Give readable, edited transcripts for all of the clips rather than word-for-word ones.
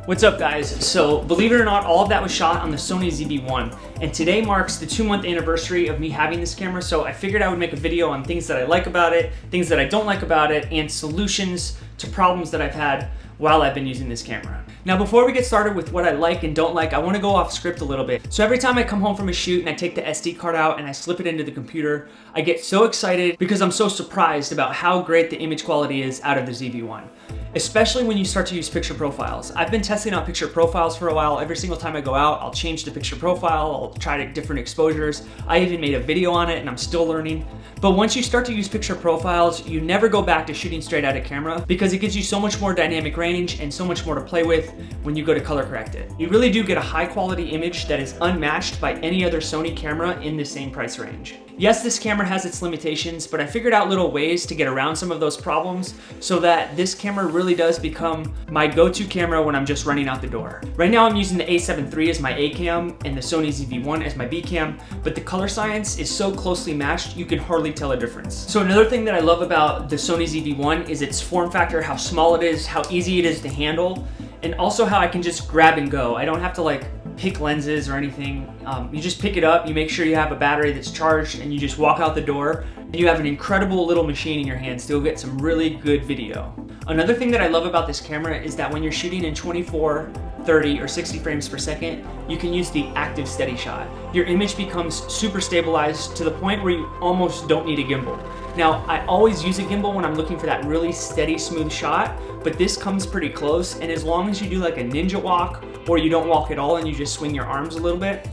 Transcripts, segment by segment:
What's up guys? So believe it or not, all of that was shot on the Sony ZV-1 and today marks the 2-month anniversary of me having this camera, so I figured I would make a video on things that I like about it, things that I don't like about it, and solutions to problems that I've had while I've been using this camera. Now before we get started with what I like and don't like, I want to go off script a little bit. So every time I come home from a shoot and I take the SD card out and I slip it into the computer, I get so excited because I'm so surprised about how great the image quality is out of the ZV-1. Especially when you start to use picture profiles. I've been testing out picture profiles for a while. Every single time I go out, I'll change the picture profile, I'll try different exposures. I even made a video on it and I'm still learning. But once you start to use picture profiles, you never go back to shooting straight out of camera because it gives you so much more dynamic range and so much more to play with when you go to color correct it. You really do get a high quality image that is unmatched by any other Sony camera in the same price range. Yes, this camera has its limitations, but I figured out little ways to get around some of those problems so that this camera really does become my go-to camera when I'm just running out the door. Right now I'm using the A7 III as my A cam and the Sony ZV-1 as my B cam, but the color science is so closely matched you can hardly tell a difference. So another thing that I love about the Sony ZV-1 is its form factor, how small it is, how easy it is to handle, and also how I can just grab and go. I don't have to pick lenses or anything. You just pick it up, you make sure you have a battery that's charged, and you just walk out the door, and you have an incredible little machine in your hands to go get some really good video. Another thing that I love about this camera is that when you're shooting in 24, 30, or 60 frames per second, you can use the active steady shot. Your image becomes super stabilized to the point where you almost don't need a gimbal. Now, I always use a gimbal when I'm looking for that really steady, smooth shot, but this comes pretty close, and as long as you do like a ninja walk, or you don't walk at all and you just swing your arms a little bit,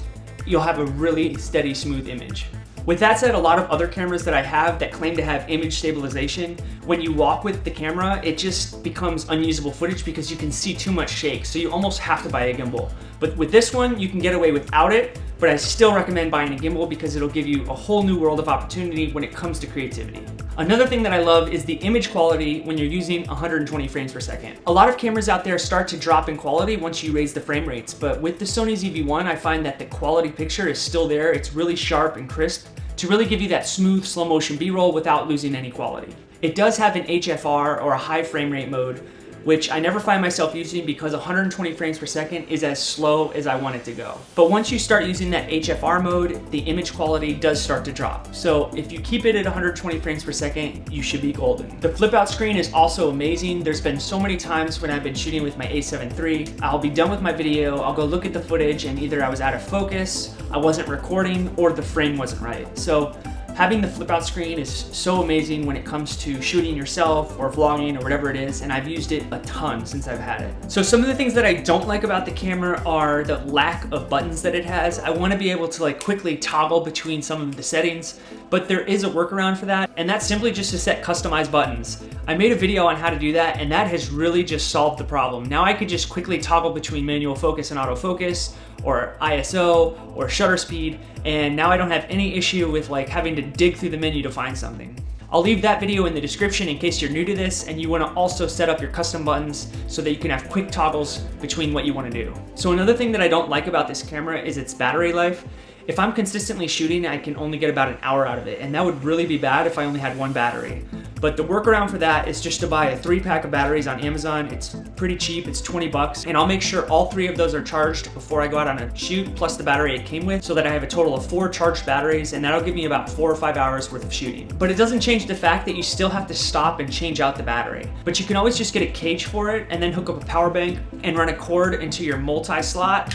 you'll have a really steady, smooth image. With that said, a lot of other cameras that I have that claim to have image stabilization, when you walk with the camera, it just becomes unusable footage because you can see too much shake, so you almost have to buy a gimbal. But with this one, you can get away without it, but I still recommend buying a gimbal because it'll give you a whole new world of opportunity when it comes to creativity. Another thing that I love is the image quality when you're using 120 frames per second. A lot of cameras out there start to drop in quality once you raise the frame rates, but with the Sony ZV-1, I find that the quality picture is still there. It's really sharp and crisp to really give you that smooth slow motion B-roll without losing any quality. It does have an HFR or a high frame rate mode, which I never find myself using because 120 frames per second is as slow as I want it to go. But once you start using that HFR mode, the image quality does start to drop. So if you keep it at 120 frames per second, you should be golden. The flip out screen is also amazing. There's been so many times when I've been shooting with my A7 III, I'll be done with my video, I'll go look at the footage, and either I was out of focus, I wasn't recording, or the frame wasn't right. So having the flip out screen is so amazing when it comes to shooting yourself or vlogging or whatever it is, and I've used it a ton since I've had it. So some of the things that I don't like about the camera are the lack of buttons that it has. I want to be able to quickly toggle between some of the settings, but there is a workaround for that, and that's simply just to set customized buttons. I made a video on how to do that, and that has really just solved the problem. Now I could just quickly toggle between manual focus and autofocus, or ISO, or shutter speed, and now I don't have any issue with having to dig through the menu to find something. I'll leave that video in the description in case you're new to this and you want to also set up your custom buttons so that you can have quick toggles between what you want to do. So another thing that I don't like about this camera is its battery life. If I'm consistently shooting, I can only get about an hour out of it, and that would really be bad if I only had one battery. But the workaround for that is just to buy a 3-pack of batteries on Amazon. It's pretty cheap, it's 20 bucks, and I'll make sure all 3 of those are charged before I go out on a shoot, plus the battery it came with, so that I have a total of 4 charged batteries, and that'll give me about 4 or 5 hours worth of shooting. But it doesn't change the fact that you still have to stop and change out the battery. But you can always just get a cage for it, and then hook up a power bank and run a cord into your multi-slot,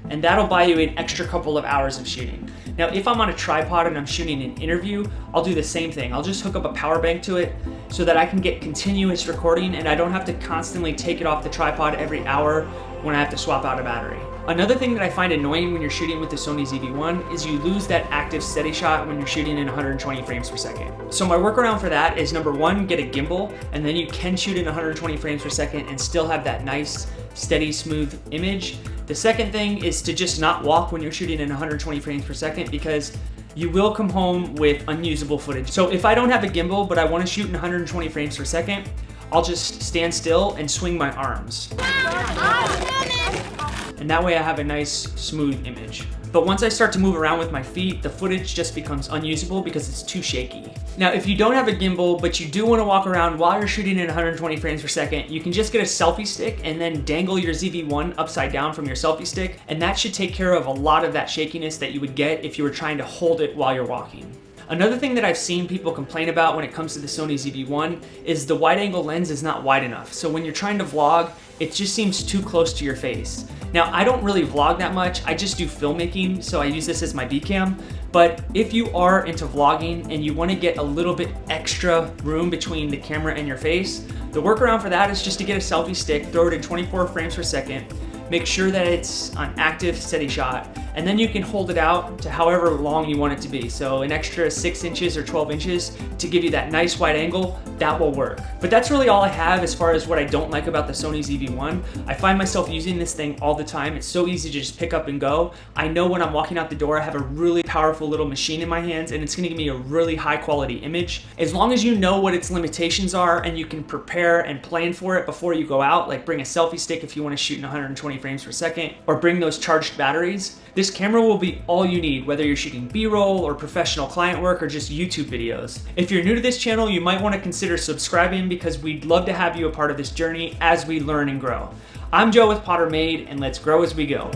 and that'll buy you an extra couple of hours of shooting. Now, if I'm on a tripod and I'm shooting an interview, I'll do the same thing. I'll just hook up a power bank to it so that I can get continuous recording and I don't have to constantly take it off the tripod every hour when I have to swap out a battery. Another thing that I find annoying when you're shooting with the Sony ZV-1 is you lose that active steady shot when you're shooting in 120 frames per second. So my workaround for that is number 1, get a gimbal, and then you can shoot in 120 frames per second and still have that nice, steady, smooth image. The second thing is to just not walk when you're shooting in 120 frames per second because you will come home with unusable footage. So if I don't have a gimbal but I want to shoot in 120 frames per second, I'll just stand still and swing my arms. and that way I have a nice smooth image. But once I start to move around with my feet, the footage just becomes unusable because it's too shaky. Now, if you don't have a gimbal, but you do want to walk around while you're shooting in 120 frames per second, you can just get a selfie stick and then dangle your ZV-1 upside down from your selfie stick, and that should take care of a lot of that shakiness that you would get if you were trying to hold it while you're walking. Another thing that I've seen people complain about when it comes to the Sony ZV-1 is the wide angle lens is not wide enough. So when you're trying to vlog, it just seems too close to your face. Now, I don't really vlog that much. I just do filmmaking, so I use this as my B-cam. But if you are into vlogging and you want to get a little bit extra room between the camera and your face, the workaround for that is just to get a selfie stick, throw it in 24 frames per second, make sure that it's on active steady shot, and then you can hold it out to however long you want it to be. So an extra 6 inches or 12 inches to give you that nice wide angle, that will work. But that's really all I have as far as what I don't like about the Sony ZV-1. I find myself using this thing all the time. It's so easy to just pick up and go. I know when I'm walking out the door, I have a really powerful little machine in my hands, and it's gonna give me a really high quality image. As long as you know what its limitations are and you can prepare and plan for it before you go out, like bring a selfie stick if you wanna shoot in 120 frames per second, or bring those charged batteries, this camera will be all you need, whether you're shooting B-roll or professional client work or just YouTube videos. If you're new to this channel, you might want to consider subscribing because we'd love to have you a part of this journey as we learn and grow. I'm Joe with Potter Made, and let's grow as we go.